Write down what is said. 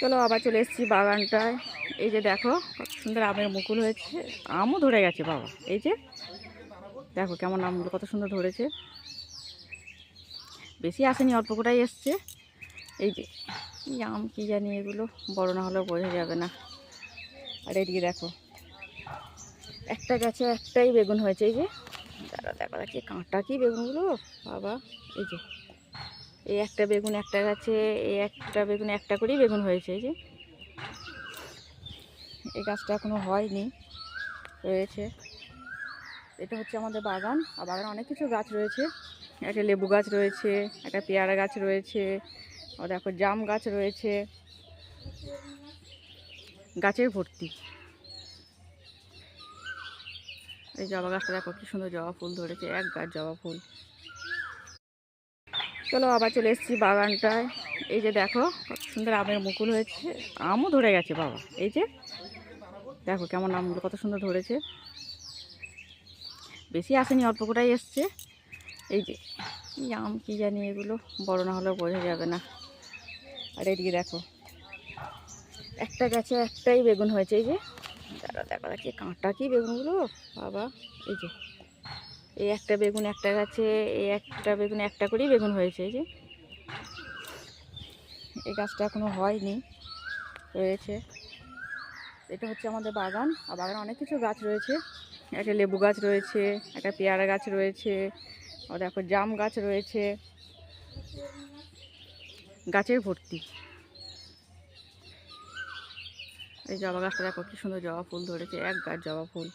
চলো আবার চলে এসেছি বাগানটায়। এই যে দেখো কত সুন্দর আমের মুকুল হয়েছে, আমও ধরে গেছে বাবা। এই যে দেখো কেমন আমগুলো কত সুন্দর ধরেছে, বেশি আসেনি, অল্প কোটাই এসছে। এই যে কি আম কি জানি, এগুলো বড় না হলেও বোঝা যাবে না। আর এদিকে দেখো একটা গাছে একটাই বেগুন হয়েছে। এই যে দাঁড়া দেখো দেখি কাঁটা কি বেগুনগুলো বাবা। এই যে এই একটা বেগুন একটা গাছে, এই একটা বেগুন একটা করেই বেগুন হয়েছে। এই যে এই গাছটা এখনো হয়নি, রয়েছে। এটা হচ্ছে আমাদের বাগান, আর বাগানে অনেক কিছু গাছ রয়েছে। একটা লেবু গাছ রয়েছে, একটা পেয়ারা গাছ রয়েছে, আর দেখো জাম গাছ রয়েছে, গাছের ভর্তি। এই জবা গাছটা দেখো কি সুন্দর জবা ফুল ধরেছে, এক গাছ জবা ফুল। চলো আবার চলে এসেছি বাগানটায়। এই যে দেখো কত সুন্দর আমের মুকুল হয়েছে, আমও ধরে গেছে বাবা। এই যে দেখো কেমন আমগুলো কত সুন্দর ধরেছে, বেশি আসেনি, অল্প কোটাই এসছে। এই যে কি আম কি জানি, এগুলো বড় না হলেও বোঝা যাবে না। আর এদিকে দেখো একটা গাছে একটাই বেগুন হয়েছে। এই যে দাঁড়া দেখো দেখি কাঁটা কি বেগুনগুলো বাবা। এই যে এই একটা বেগুন একটা গাছে, এই একটা বেগুন একটা করেই বেগুন হয়েছে। এই যে এই গাছটা এখনো হয়নি, রয়েছে। এটা হচ্ছে আমাদের বাগান, আর বাগানে অনেক কিছু গাছ রয়েছে। একটা লেবু গাছ রয়েছে, একটা পেয়ারা গাছ রয়েছে, আর দেখো জাম গাছ রয়েছে, গাছের ভর্তি। এই জবা গাছটা দেখো কি সুন্দর জবা ফুল ধরেছে, এক গাছ জবা ফুল।